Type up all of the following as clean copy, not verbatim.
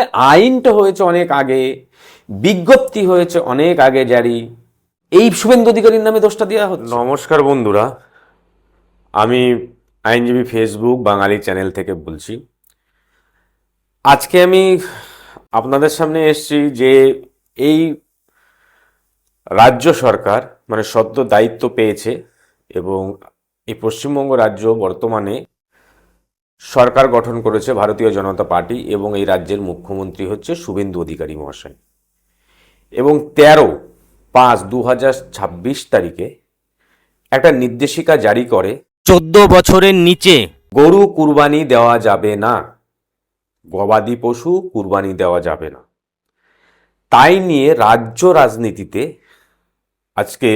তাহলে আইনটা হয়েছে অনেক আগে, বিজ্ঞপ্তি হয়েছে অনেক আগে জারি, এই শুভেন্দু অধিকারীর নামে দোষটা দেওয়া হচ্ছে। নমস্কার বন্ধুরা, আমি আইনজীবী ফেসবুক বাঙালি চ্যানেল থেকে বলছি। আজকে আমি আপনাদের সামনে এসেছি যে এই রাজ্য সরকার মানে সদ্য দায়িত্ব পেয়েছে এবং এই পশ্চিমবঙ্গ রাজ্য বর্তমানে সরকার গঠন করেছে ভারতীয় জনতা পার্টি এবং এই রাজ্যের মুখ্যমন্ত্রী হচ্ছে শুভেন্দু অধিকারী মহাশয়। এবং 13/5/2026 তারিখে একটা নির্দেশিকা জারি করে 14 বছরের নিচে গরু কুরবানি দেওয়া যাবে না, গবাদি পশু কুরবানি দেওয়া যাবে না। তাই নিয়ে রাজ্য রাজনীতিতে আজকে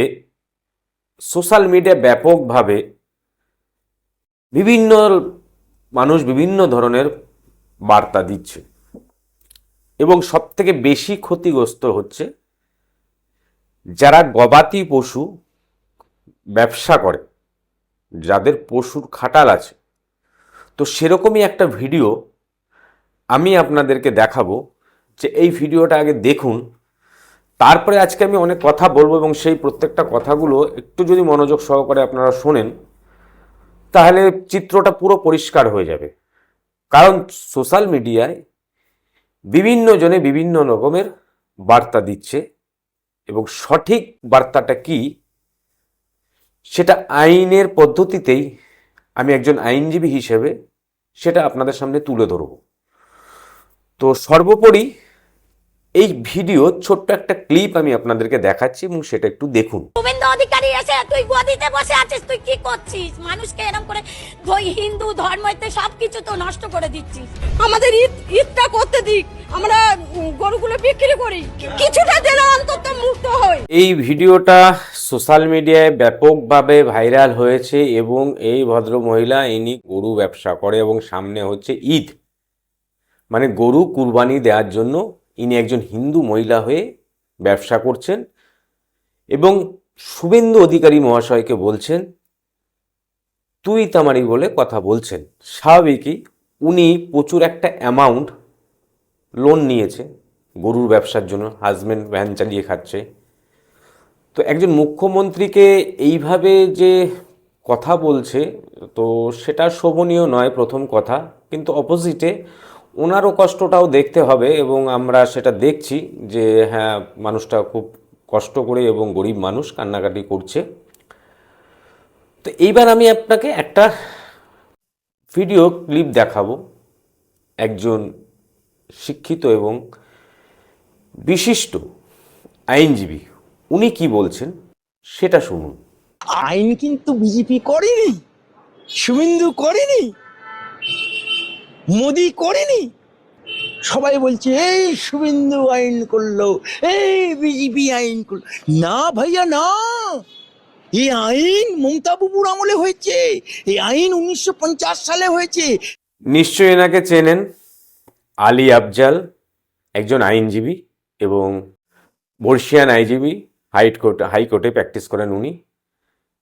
সোশ্যাল মিডিয়া ব্যাপকভাবে বিভিন্ন মানুষ বিভিন্ন ধরনের বার্তা দিচ্ছে এবং সবথেকে বেশি ক্ষতিগ্রস্ত হচ্ছে যারা গবাদি পশু ব্যবসা করে, যাদের পশুর খাটাল আছে। তো সেরকমই একটা ভিডিও আমি আপনাদেরকে দেখাবো, যে এই ভিডিওটা আগে দেখুন, তারপরে আজকে আমি অনেক কথা বলবো এবং সেই প্রত্যেকটা কথাগুলো একটু যদি মনোযোগ সহকারে আপনারা শোনেন তাহলে চিত্রটা পুরো পরিষ্কার হয়ে যাবে। কারণ সোশ্যাল মিডিয়ায় বিভিন্ন জনে বিভিন্ন রকমের বার্তা দিচ্ছে এবং সঠিক বার্তাটা কি সেটা আইনের পদ্ধতিতেই আমি একজন আইনজীবী হিসেবে সেটা আপনাদের সামনে তুলে ধরব। তো সর্বোপরি এই ভিডিও ছোট্ট একটা ক্লিপ আমি আপনাদেরকে দেখাচ্ছি এবং সেটা একটু দেখুন। শুভেন্দু অধিকারী এসে তুই গদিতে বসে আছিস, তুই কি করছিস? মানুষকে এরকম করে হিন্দু ধর্মতে সবকিছু তো নষ্ট করে দিচ্ছিস। আমাদের ঈদটা করতে দিক, আমরা গরুগুলো বিক্রি করি, কিছুটা যেন অন্তত মুক্ত হয়। এই ভিডিওটা সোশ্যাল মিডিয়ায় ব্যাপকভাবে ভাইরাল হয়েছে এবং এই ভদ্র মহিলা ইনি গরু ব্যবসা করে এবং সামনে হচ্ছে ঈদ, মানে গরু কুরবানি দেওয়ার জন্য ইনি একজন হিন্দু মহিলা হয়ে ব্যবসা করছেন এবং শুভেন্দু অধিকারী মহাশয়কে বলছেন তুই তামারি বলে কথা বলছেন। স্বাভাবিকই উনি প্রচুর একটা অ্যামাউন্ট লোন নিয়েছে গরুর ব্যবসার জন্য, হাজব্যান্ড ভ্যান চালিয়ে খাচ্ছে। তো একজন মুখ্যমন্ত্রীকে এইভাবে যে কথা বলছে তো সেটা শোভনীয় নয় প্রথম কথা, কিন্তু অপোজিটে ওনারও কষ্টটাও দেখতে হবে এবং আমরা সেটা দেখছি যে হ্যাঁ মানুষটা খুব কষ্ট করে এবং গরিব মানুষ কান্নাকাটি করছে। তো এইবার আমি আপনাকে একটা ভিডিও ক্লিপ দেখাবো একজন শিক্ষিত এবং বিশিষ্ট আইনজীবী উনি কি বলছেন সেটা শুনুন। আইন কিন্তু বিজেপি করেনি, শুভেন্দু করেনি, মোদি করেনি। সবাই বলছে এই শুভেন্দু আইন করলো, এই বিজেপি আইন করলো। না ভাইয়া না, এই আইন মমতা বাবুর আমলে হয়েছে, এই আইন 1950 সালে হয়েছে। নিশ্চয়ই এনাকে চেনেন, আলী আফজাল, একজন আইনজীবী এবং বর্ষিয়ান আইনজীবী, হাইকোর্টে প্র্যাকটিস করেন উনি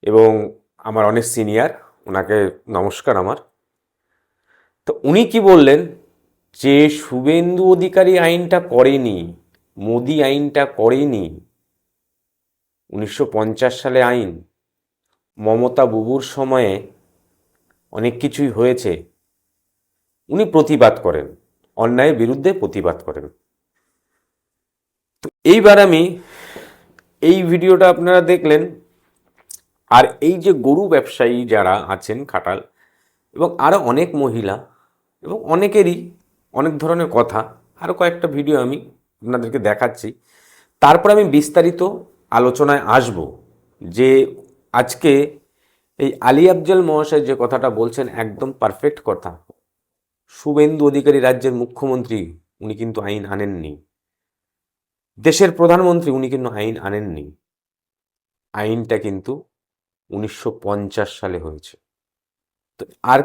এবং আমার অনেক সিনিয়র, ওনাকে নমস্কার আমার। তো উনি কি বললেন যে শুভেন্দু অধিকারী আইনটা করেনি, মোদি আইনটা করেনি, 1950 সালে আইন, মমতা বাবুর সময়ে অনেক কিছুই হয়েছে। উনি প্রতিবাদ করেন, অন্যায়ের বিরুদ্ধে প্রতিবাদ করেন। তো এইবার আমি এই ভিডিওটা আপনারা দেখলেন, আর এই যে গরু ব্যবসায়ী যারা আছেন খাটাল এবং আরও অনেক মহিলা এবং অনেকেরই অনেক ধরনের কথা, আরও কয়েকটা ভিডিও আমি আপনাদেরকে দেখাচ্ছি। তারপর আমি বিস্তারিত আলোচনায় আসব যে আজকে এই আলী আফজাল মহাশয় যে কথাটা বলছেন একদম পারফেক্ট কথা। শুভেন্দু অধিকারী রাজ্যের মুখ্যমন্ত্রী, উনি কিন্তু আইন আনেননি। দেশের প্রধানমন্ত্রী, উনি কিন্তু আইন আনেননি। আইনটা কিন্তু 1950 সালে হয়েছে। তো আর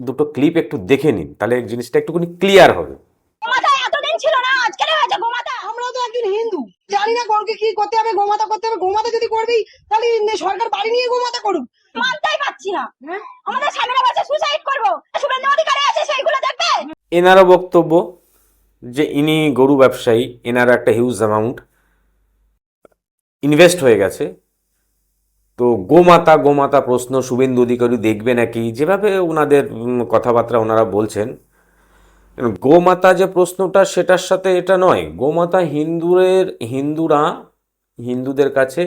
দুটো ক্লিপ একটু দেখে নিন, তাহলে জিনিসটা একটুখানি ক্লিয়ার হবে। গোমাতা এতদিন ছিল না, আজকে হয়েছে গোমাতা। আমরা তো একজন হিন্দু, জানি না গরুকে কি করতে হবে, গোমাতা করতে হবে। গোমাতা যদি করবি তাহলে সরকার বাড়ি নিয়ে গোমাতা করুক। মানতেই পারছি না, আমাদের স্বামীরা বলছে সুসাইড করবো, শুভেন্দু অধিকারী আছে সেইগুলো দেখবে। এনারও বক্তব্য যে ইনি গরু ব্যবসায়ী, এনার একটা হিউজ অ্যামাউন্ট ইনভেস্ট হয়ে গেছে। তো গোমাতা গোমাতা প্রশ্ন শুভেন্দু অধিকারী দেখবে নাকি, যেভাবে ওনাদের কথাবার্তা ওনারা বলছেন, গোমাতা যে প্রশ্নটা সেটার সাথে এটা নয়। গোমাতা হিন্দুদের কাছে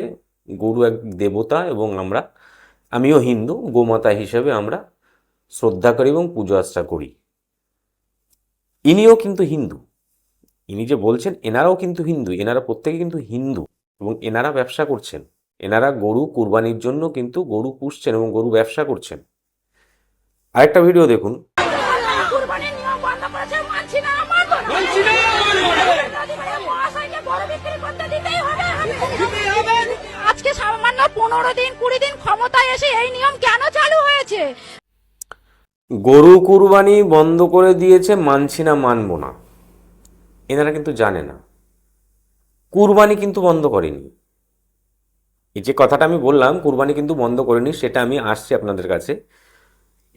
গরু এক দেবতা, এবং আমিও হিন্দু, গোমাতা হিসেবে আমরা শ্রদ্ধা করি এবং পুজো আর্চা করি। ইনিও কিন্তু হিন্দু, ইনি যে বলছেন এনারাও কিন্তু হিন্দু, এনারা প্রত্যেকে কিন্তু হিন্দু, এবং এনারা ব্যবসা করছেন। এনারা গরু কুরবানির জন্য কিন্তু গরু পুষছেন এবং গরু ব্যবসা করছেন। আরেকটা ভিডিও দেখুন। কুরবানির নিয়ম বন্ধ করেছে, মানছি না, মানবো না। মহাশয়কে গরু বিক্রি করতে দিতেই হবে। আজকে সামান্য 15 দিন 20 দিন ক্ষমতায় এসে এই নিয়ম কেন চালু হয়েছে? গরু কুরবানি বন্ধ করে দিয়েছে, মানছি না, মানবো না। এনারা কিন্তু জানে না কুরবানি কিন্তু বন্ধ করেনি। এই যে কথাটা আমি বললাম কুরবানি কিন্তু বন্ধ করেনি, সেটা আমি আসছি আপনাদের কাছে।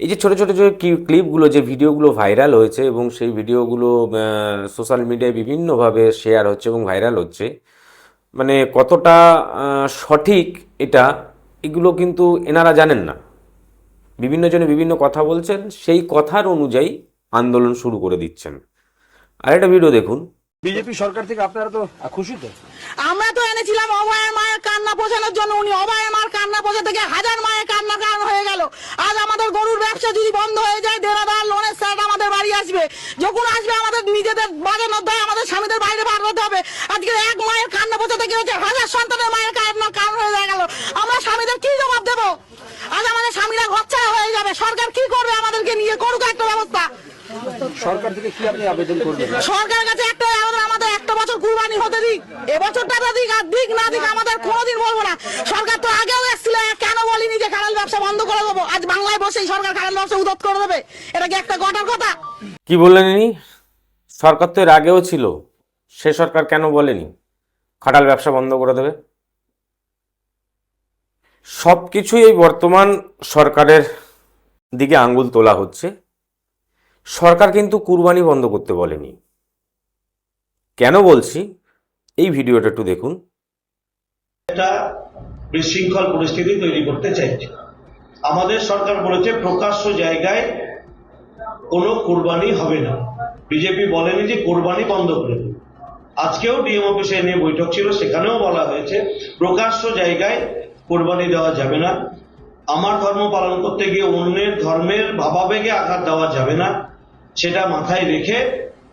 এই যে ছোট ছোট যে ক্লিপগুলো, যে ভিডিওগুলো ভাইরাল হয়েছে এবং সেই ভিডিওগুলো সোশ্যাল মিডিয়ায় বিভিন্নভাবে শেয়ার হচ্ছে এবং ভাইরাল হচ্ছে, মানে কতটা সঠিক এগুলো কিন্তু এনারা জানেন না। বিভিন্ন জনে বিভিন্ন কথা বলছেন, সেই কথার অনুযায়ী আন্দোলন শুরু করে দিচ্ছেন। আরেকটা ভিডিও দেখুন। বিজেপি সরকার থেকে আপনারা তো খুশি তো? আমরা তো এনেছিলাম অভয়ের মায়ের কান্না পোষানোর জন্য, উনি অভয়ের মায়ের কান্না পোষা থেকে হাজার মায়ের কান্না কারণ হয়ে গেল। আজ আমাদের গরুর ব্যবসা যদি বন্ধ হয়ে যায়, দেড়াদার লোনের স্যার আমাদের বাড়ি আসবে, যখন আসবে আমাদের নিজেদের বাজানোর দায় আমাদের স্বামীদের বাইরে বার হতে হবে। আজকে এক মায়ের কান্না পোষা থেকে হচ্ছে হাজার সন্তানের মায়ের কান্নার কারণ হয়ে গেল। আমরা স্বামীদের কি জবাব দেবো? আজ আমাদের স্বামীরা ঘরছাড়া হয়ে যাবে। সরকার কি করবে আমাদেরকে নিয়ে? করুক একটা ব্যবস্থা। সরকার থেকে কি আপনি আবেদন করবেন? সরকারের কাছে একটা আবেদন, আমাদের একটা বছর কুরবানি হতে দিক, এবছরটা দিক, আর দিক না দিক আমাদের কোনোদিন বলবো না। সরকার তো আগেও এসেছিল, কেন বলিনি যে খারাপ ব্যবসা বন্ধ করে দেবো? আজ বাংলায় বসেই সরকার খারাপ ব্যবসা উদ্যোগ করে দেবে? এটা কি একটা ঘটার কথা? কি বললেন ইনি? সরকার তো এর আগেও ছিল, সে সরকার কেন বলেনি খাটাল ব্যবসা বন্ধ করে দেবে? সব কিছুই এই বর্তমান সরকারের দিকে আঙ্গুল তোলা হচ্ছে। সরকার কিন্তু কুরবানি বন্ধ করতে বলেনি। কেন বলছি, এই ভিডিওটা একটু দেখুন। একটা বিশৃঙ্খল পরিস্থিতি তৈরি করতে চাইছে। আমাদের সরকার বলেছে প্রকাশ্য জায়গায় কোনো কুরবানি হবে না। বিজেপি বলেনি যে কুরবানি বন্ধ করে দেবে। আজকেও ডিএম অফিসে নিয়ে বৈঠক ছিল, সেখানেও বলা হয়েছে প্রকাশ্য জায়গায় কুরবানি দেওয়া যাবে না। আমার ধর্ম পালন করতে গিয়ে অন্যের ধর্মের ভাবাবেগে আঘাত দেওয়া যাবে না, সেটা মাথায় রেখে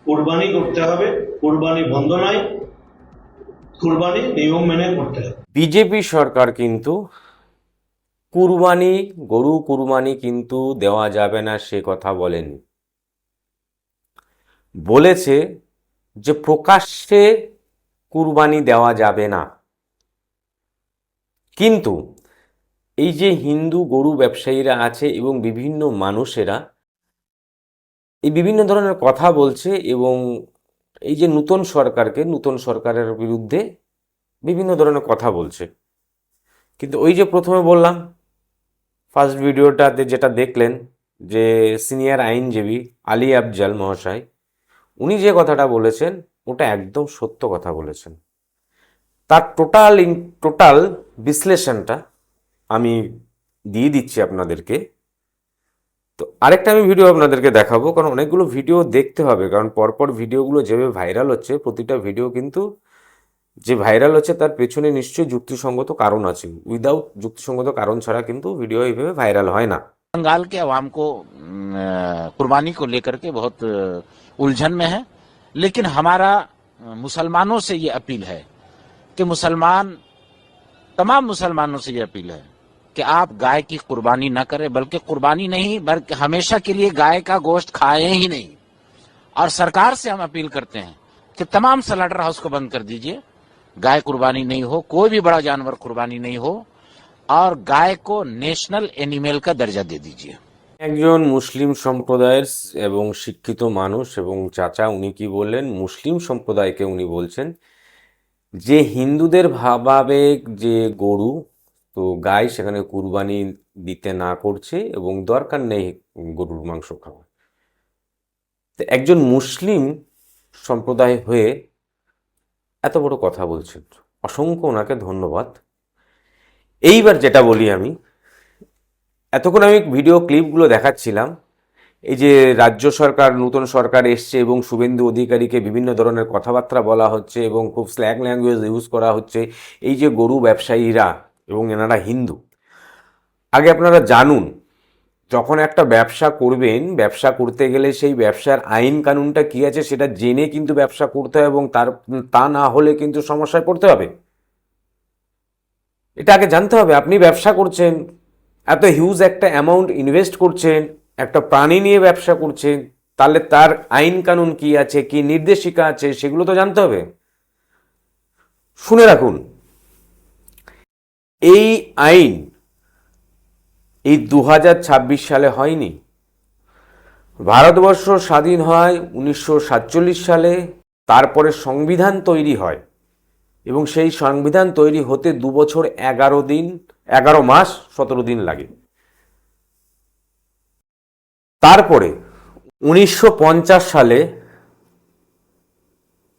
কুরবানি করতে হবে। কুরবানি বন্ধ নয়, কুরবানি নিয়ম মেনে করতে হবে। বিজেপি সরকার কিন্তু গরু কুরবানি কিন্তু দেওয়া যাবে না সে কথা বলেনি। বলেছে যে প্রকাশ্যে কুরবানি দেওয়া যাবে না। কিন্তু এই যে হিন্দু গরু ব্যবসায়ীরা আছে এবং বিভিন্ন মানুষেরা এই বিভিন্ন ধরনের কথা বলছে, এবং এই যে নতুন সরকারের বিরুদ্ধে বিভিন্ন ধরনের কথা বলছে। কিন্তু ওই যে প্রথমে বললাম, ফার্স্ট ভিডিওটাতে যেটা দেখলেন, যে সিনিয়র আইনজীবী আলী আফজাল মহাশয়, উনি যে কথাটা বলেছেন ওটা একদম সত্য কথা বলেছেন। তার টোটাল বিশ্লেষণটা আমি দিয়ে দিচ্ছি আপনাদেরকে। তো আরেকটা আমি ভিডিও আপনাদেরকে দেখাবো, কারণ অনেকগুলো ভিডিও দেখতে হবে, কারণ পরপর ভিডিওগুলো যেভাবে ভাইরাল হচ্ছে, প্রতিটা ভিডিও কিন্তু যে ভাইরাল হচ্ছে তার পেছনে নিশ্চয়ই যুক্তিসঙ্গত কারণ আছে। উইদাউট যুক্তিসঙ্গত কারণ ছাড়া কিন্তু ভিডিও এইভাবে ভাইরাল হয় না। बंगाल के अवाम को कुर्बानी को लेकर के बहुत उलझन में है, लेकिन हमारा मुसलमानों से ये अपील है कि तमाम मुसलमानों से ये अपील है कि आप गाय की कुर्बानी न करें, बल्कि कुर्बानी नहीं बल्कि हमेशा के लिए गाय का गोश्त खाएं ही नहीं। और सरकार से हम अपील करते हैं कि तमाम स्लॉटर हाउस को बंद कर दीजिए, गाय कुर्बानी नहीं हो, कोई भी बड़ा जानवर कुर्बानी नहीं हो, और गाय को नेशनल एनिमल का दर्जा दे दीजिए। একজন মুসলিম সম্প্রদায়ের এবং শিক্ষিত মানুষ এবং চাচা, উনি কি বললেন? মুসলিম সম্প্রদায়কে উনি বলছেন যে হিন্দুদের ভাবাবেগ যে গরু, তো গায়ে সেখানে কুরবানি দিতে না করছে এবং দরকার নেই গরুর মাংস খাওয়া। তো একজন মুসলিম সম্প্রদায় হয়ে এত বড় কথা বলছেন, অসংখ্য ওনাকে ধন্যবাদ। এইবার যেটা বলি আমি, এতক্ষণ আমি ভিডিও ক্লিপগুলো দেখাচ্ছিলাম, এই যে রাজ্য সরকার, নতুন সরকার এসছে এবং শুভেন্দু অধিকারীকে বিভিন্ন ধরনের কথাবার্তা বলা হচ্ছে এবং খুব স্ল্যাং ল্যাঙ্গুয়েজ ইউজ করা হচ্ছে, এই যে গরু ব্যবসায়ীরা এবং এনারা হিন্দু। আগে আপনারা জানুন, যখন একটা ব্যবসা করবেন, ব্যবসা করতে গেলে সেই ব্যবসার আইন কানুনটা কী আছে সেটা জেনে কিন্তু ব্যবসা করতে হবে, এবং তা না হলে কিন্তু সমস্যায় পড়তে হবে। এটা আগে জানতে হবে। আপনি ব্যবসা করছেন, এত হিউজ একটা অ্যামাউন্ট ইনভেস্ট করছেন, একটা প্রাণী নিয়ে ব্যবসা করছেন, তাহলে তার আইন কানুন কি আছে, কি নির্দেশিকা আছে, সেগুলো তো জানতে হবে। শুনে রাখুন, এই আইন এই 2026 সালে হয়নি। ভারতবর্ষ স্বাধীন হয় 1947 সালে, তারপরে সংবিধান তৈরি হয় এবং সেই সংবিধান তৈরি হতে 2 বছর 11 মাস 17 দিন লাগে। তারপরে 1950 সালে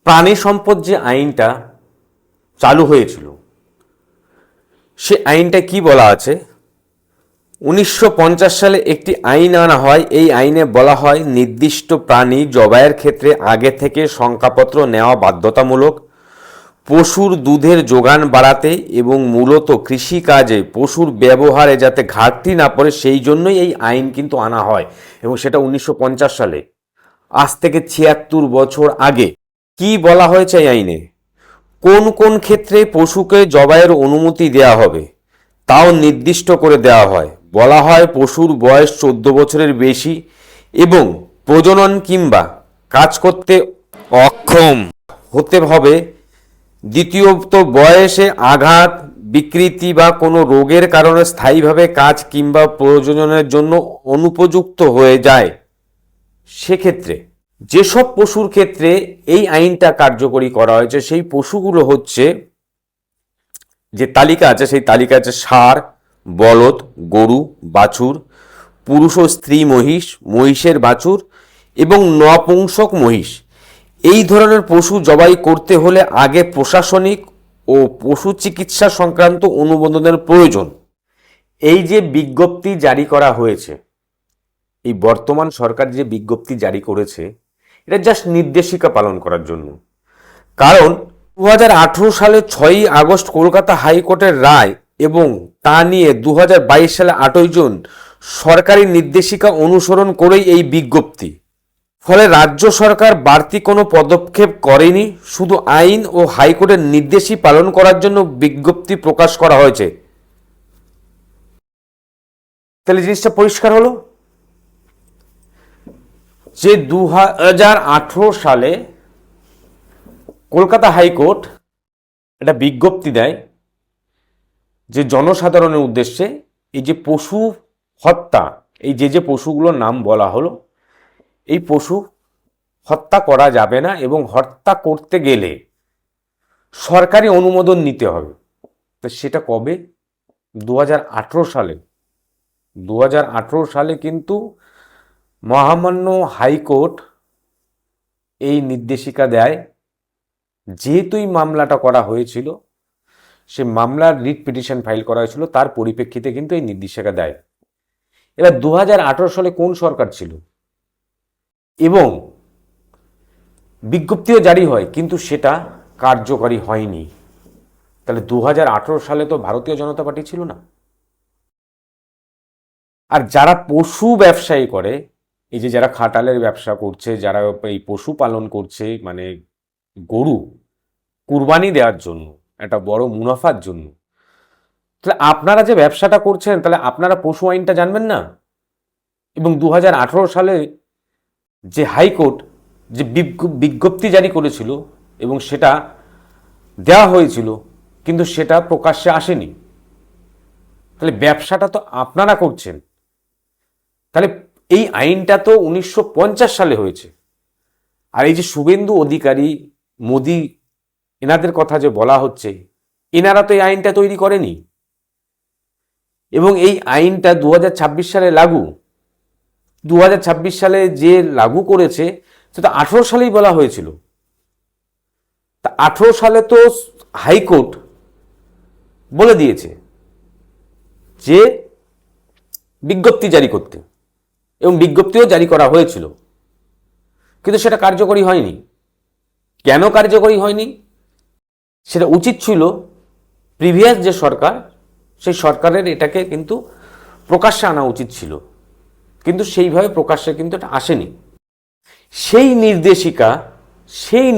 প্রাণী সম্পদ যে আইনটা চালু হয়েছিল, সে আইনটা কি বলা আছে? 1950 সালে একটি আইন আনা হয়। এই আইনে বলা হয় নির্দিষ্ট প্রাণী জবাইয়ের ক্ষেত্রে আগে থেকে শংসাপত্র নেওয়া বাধ্যতামূলক। পশুর দুধের যোগান বাড়াতে এবং মূলত কৃষিকাজে পশুর ব্যবহারে যাতে ঘাটতি না পড়ে, সেই জন্যই এই আইন কিন্তু আনা হয়, এবং সেটা 1950 সালে, আজ থেকে 76 বছর আগে। কি বলা হয়েছে এই আইনে? কোন কোন ক্ষেত্রে পশুকে জবাইয়ের অনুমতি দেওয়া হবে তাও নির্দিষ্ট করে দেওয়া হয়। বলা হয় পশুর বয়স 14 বছরের বেশি এবং প্রজনন কিংবা কাজ করতে অক্ষম হতে হবে। দ্বিতীয়ত, বয়সে আঘাত, বিকৃতি বা কোনো রোগের কারণে স্থায়ীভাবে কাজ কিংবা প্রজননের জন্য অনুপযুক্ত হয়ে যায়, সেক্ষেত্রে যেসব পশুর ক্ষেত্রে এই আইনটা কার্যকরী করা হয়েছে সেই পশুগুলো হচ্ছে, যে তালিকা আছে সেই তালিকা আছে ষাঁড়, বলদ, গরু, বাছুর, পুরুষ ও স্ত্রী মহিষ, মহিষের বাছুর এবং নপুংসক মহিষ। এই ধরনের পশু জবাই করতে হলে আগে প্রশাসনিক ও পশু চিকিৎসা সংক্রান্ত অনুমোদনের প্রয়োজন। এই যে বিজ্ঞপ্তি জারি করা হয়েছে, এই বর্তমান সরকার যে বিজ্ঞপ্তি জারি করেছে, এটা জাস্ট নির্দেশিকা পালন করার জন্য। কারণ 2018 সালে 6ই আগস্ট কলকাতা হাইকোর্টের রায় এবং তা নিয়ে 2022 সালে 8 জুন সরকারি নির্দেশিকা অনুসরণ করেই এই বিজ্ঞপ্তি। ফলে রাজ্য সরকার বাড়তি কোনো পদক্ষেপ করেনি, শুধু আইন ও হাইকোর্টের নির্দেশই পালন করার জন্য বিজ্ঞপ্তি প্রকাশ করা হয়েছে। তাহলে জিনিসটা পরিষ্কার হলো যে 2018 সালে কলকাতা হাইকোর্ট একটা বিজ্ঞপ্তি দেয় যে জনসাধারণের উদ্দেশ্যে এই যে পশু হত্যা, এই যে পশুগুলোর নাম বলা হলো, এই পশু হত্যা করা যাবে না এবং হত্যা করতে গেলে সরকারি অনুমোদন নিতে হবে। তো সেটা কবে? 2018 সালে। 2018 সালে কিন্তু মহামান্য হাইকোর্ট এই নির্দেশিকা দেয়। যেহেতু এই মামলাটা করা হয়েছিল, সে মামলার রিট পিটিশন ফাইল করা হয়েছিল, তার পরিপ্রেক্ষিতে কিন্তু এই নির্দেশিকা দেয়। এবার 2018 সালে কোন সরকার ছিল এবং বিজ্ঞপ্তিও জারি হয়, কিন্তু সেটা কার্যকরী হয়নি। তাহলে 2018 সালে তো ভারতীয় জনতা পার্টি ছিল না। আর যারা পশু ব্যবসায়ী করে, এই যে যারা খাটালের ব্যবসা করছে, যারা এই পশু পালন করছে, মানে গরু কুরবানি দেওয়ার জন্য, একটা বড় মুনাফার জন্য, তাহলে আপনারা যে ব্যবসাটা করছেন, তাহলে আপনারা পশু আইনটা জানবেন না? এবং 2018 সালে যে হাইকোর্ট যে বিজ্ঞপ্তি জারি করেছিল এবং সেটা দেওয়া হয়েছিল, কিন্তু সেটা প্রকাশ্যে আসেনি। তাহলে ব্যবসাটা তো আপনারা করছেন। তাহলে এই আইনটা তো 1950 সালে হয়েছে। আর এই যে শুভেন্দু অধিকারী, মোদি, এনাদের কথা যে বলা হচ্ছে, এনারা তো এই আইনটা তৈরি করেনি এবং এই আইনটা 2026 সালে লাগু। 2026 সালে যে লাগু করেছে সেটা 18 সালেই বলা হয়েছিল। তা 18 সালে তো হাইকোর্ট বলে দিয়েছে যে বিজ্ঞপ্তি জারি করতে, এবং বিজ্ঞপ্তিও জারি করা হয়েছিল, কিন্তু সেটা কার্যকরী হয়নি। কেন কার্যকরী হয়নি? সেটা উচিত ছিল প্রিভিয়াস যে সরকার, সেই সরকারের এটাকে কিন্তু প্রকাশ্যে আনা উচিত ছিল, কিন্তু সেইভাবে প্রকাশ্যে কিন্তু এটা আসেনি। সেই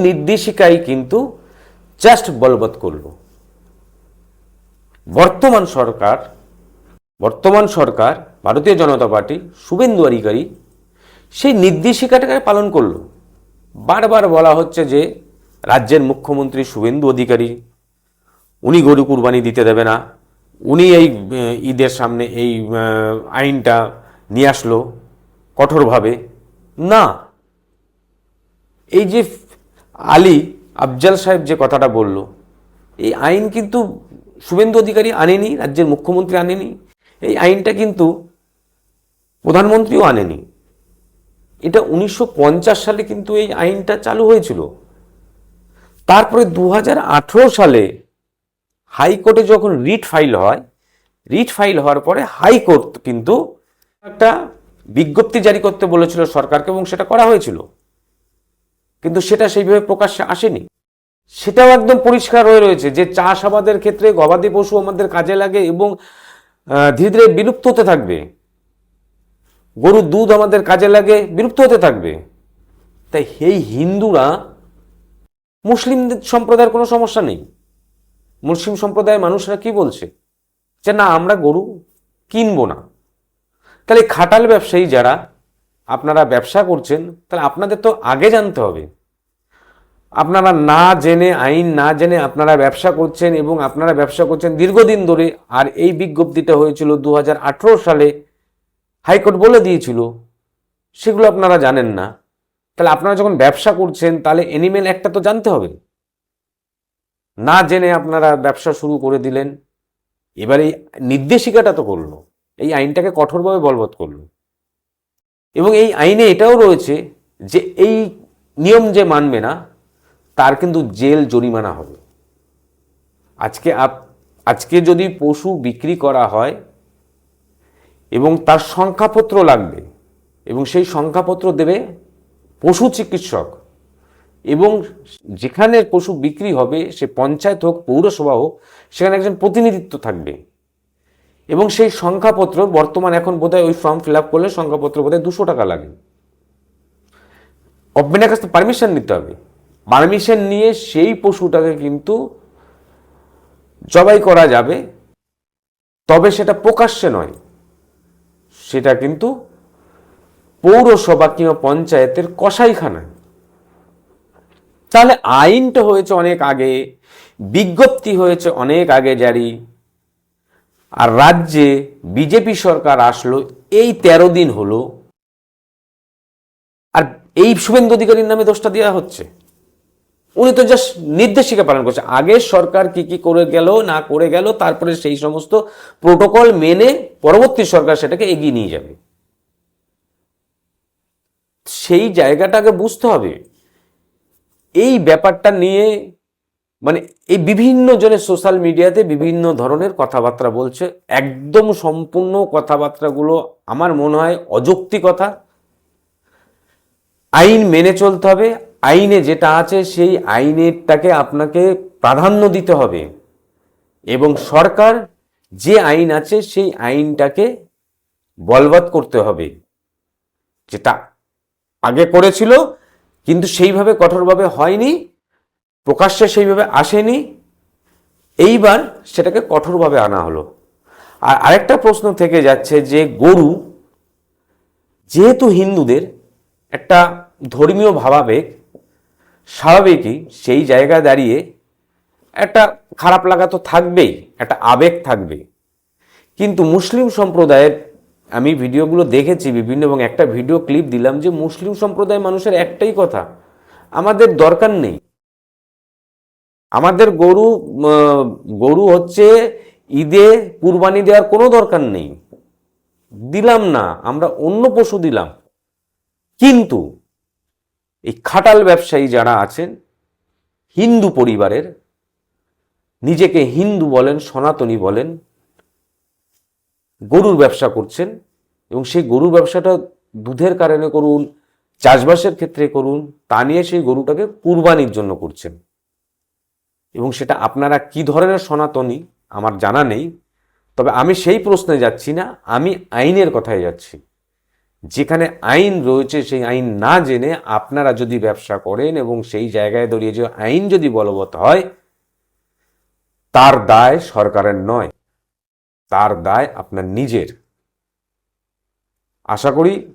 নির্দেশিকাই কিন্তু জাস্ট বলবৎ করল বর্তমান সরকার ভারতীয় জনতা পার্টি, শুভেন্দু অধিকারী সেই নির্দেশিকাটাকে পালন করলো। বারবার বলা হচ্ছে যে রাজ্যের মুখ্যমন্ত্রী শুভেন্দু অধিকারী, উনি গরু কুরবানি দিতে দেবে না, উনি এই ঈদের সামনে এই আইনটা নিয়ে আসলো কঠোরভাবে। না, এই যে আলী আফজাল সাহেব যে কথাটা বলল, এই আইন কিন্তু শুভেন্দু অধিকারী আনেনি, রাজ্যের মুখ্যমন্ত্রী আনেনি, এই আইনটা কিন্তু প্রধানমন্ত্রীও আনেনি। এটা 1950 সালে কিন্তু এই আইনটা চালু হয়েছিল। তারপরে 2018 সালে হাইকোর্টে যখন রিট ফাইল হওয়ার পরে হাইকোর্ট কিন্তু একটা বিজ্ঞপ্তি জারি করতে বলেছিল সরকারকে, এবং সেটা করা হয়েছিল, কিন্তু সেটা সেইভাবে প্রকাশ্যে আসেনি। সেটাও একদম পরিষ্কার হয়ে রয়েছে যে চাষাবাদের ক্ষেত্রে গবাদি পশু আমাদের কাজে লাগে এবং ধীরে ধীরে বিলুপ্ত হতে থাকবে, গরুর দুধ আমাদের কাজে লাগে, বিলুপ্ত হতে থাকবে। তাই এই হিন্দুরা, মুসলিম সম্প্রদায়ের কোনো সমস্যা নেই, মুসলিম সম্প্রদায়ের মানুষরা কি বলছে যে না, আমরা গরু কিনবো না। তাহলে খাটাল ব্যবসায়ী যারা আপনারা ব্যবসা করছেন, তাহলে আপনাদের তো আগে জানতে হবে। আপনারা না জেনে, আইন না জেনে আপনারা ব্যবসা করছেন, এবং আপনারা ব্যবসা করছেন দীর্ঘদিন ধরে। আর এই বিজ্ঞপ্তিটা হয়েছিল 2018 সালে, হাইকোর্ট বলে দিয়েছিল, সেগুলো আপনারা জানেন না। তাহলে আপনারা যখন ব্যবসা করছেন, তাহলে এনিম্যাল একটা তো জানতে হবে। না জেনে আপনারা ব্যবসা শুরু করে দিলেন। এবার এই নির্দেশিকাটা তো করলো, এই আইনটাকে কঠোরভাবে বলবৎ করলো, এবং এই আইনে এটাও রয়েছে যে এই নিয়ম যে মানবে না তার কিন্তু জেল জরিমানা হবে। আজকে যদি পশু বিক্রি করা হয় এবং তার সংখ্যাপত্র লাগবে, এবং সেই সংখ্যাপত্র দেবে পশু চিকিৎসক, এবং যেখানে পশু বিক্রি হবে সে পঞ্চায়েত হোক, পৌরসভা হোক, সেখানে একজন প্রতিনিধিত্ব থাকবে, এবং সেই সংখ্যাপত্র বর্তমান এখন বোধহয় ওই ফর্ম ফিল আপ করলে সংখ্যাপত্র বোধহয় 200 টাকা লাগে। গভর্নমেন্টের কাছে পারমিশন নিতে হবে, পারমিশন নিয়ে সেই পশুটাকে কিন্তু জবাই করা যাবে, তবে সেটা প্রকাশ্যে নয়, সেটা কিন্তু পৌরসভা কিংবা পঞ্চায়েতের কসাইখানায়। তাহলে আইনটা হয়েছে অনেক আগে, বিজ্ঞপ্তি হয়েছে অনেক আগে জারি, আর রাজ্যে বিজেপি সরকার আসলো এই 13 দিন হলো, আর এই শুভেন্দু অধিকারীর নামে দোষটা দেওয়া হচ্ছে। উনি তো জাস্ট নির্দেশিকা পালন করছে। আগের সরকার কি কি করে গেল না করে গেল, তারপরে সেই সমস্ত প্রোটোকল মেনে পরবর্তী সরকার সেটাকে এগিয়ে নিয়ে যাবে। সেই জায়গাটাকে বুঝতে হবে। এই ব্যাপারটা নিয়ে মানে এই বিভিন্ন জনের সোশ্যাল মিডিয়াতে বিভিন্ন ধরনের কথাবার্তা বলছে, একদম সম্পূর্ণ কথাবার্তাগুলো আমার মনে হয় অযৌক্তিক কথা। আইন মেনে চলতে হবে, আইনে যেটা আছে সেই আইনেরটাকে আপনাকে প্রাধান্য দিতে হবে, এবং সরকার যে আইন আছে সেই আইনটাকে বলবৎ করতে হবে। যেটা আগে করেছিল কিন্তু সেইভাবে কঠোরভাবে হয়নি, প্রকাশ্যে সেইভাবে আসেনি, এইবার সেটাকে কঠোরভাবে আনা হলো। আর আরেকটা প্রশ্ন থেকে যাচ্ছে যে গরু যেহেতু হিন্দুদের একটা ধর্মীয় ভাবাবেগ, স্বাভাবিকই সেই জায়গায় দাঁড়িয়ে একটা খারাপ লাগা তো থাকবেই, একটা আবেগ থাকবে। কিন্তু মুসলিম সম্প্রদায়ের আমি ভিডিওগুলো দেখেছি বিভিন্ন, এবং একটা ভিডিও ক্লিপ দিলাম যে মুসলিম সম্প্রদায়ের মানুষের একটাই কথা, আমাদের দরকার নেই, আমাদের গরু হচ্ছে ঈদে কুরবানি দেওয়ার কোনো দরকার নেই, দিলাম না, আমরা অন্য পশু দিলাম। কিন্তু এই খাটাল ব্যবসায়ী যারা আছেন হিন্দু পরিবারের, নিজেকে হিন্দু বলেন, সনাতনী বলেন, গরুর ব্যবসা করছেন এবং সেই গরুর ব্যবসাটা দুধের কারণে করুন, চাষবাসের ক্ষেত্রে করুন, তা নিয়ে সেই গরুটাকে কুরবানির জন্য করছেন। এবং সেটা আপনারা কি ধরনের সনাতনী আমার জানা নেই, তবে আমি সেই প্রশ্নে যাচ্ছি না, আমি আইনের কথায় যাচ্ছি। যেখানে আইন রয়েছে সেই আইন না জেনে আপনারা যদি ব্যবসা করেন এবং সেই জায়গায় দাঁড়িয়ে যে আইন যদি বলবৎ হয়, তার দায় সরকারের নয়, তার দায় আপনার নিজের। আশা করি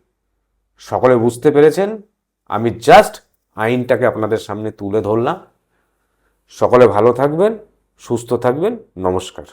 সকলে বুঝতে পেরেছেন। আমি জাস্ট আইনটাকে আপনাদের সামনে তুলে ধরলাম। সকলে ভালো থাকবেন, সুস্থ থাকবেন। নমস্কার।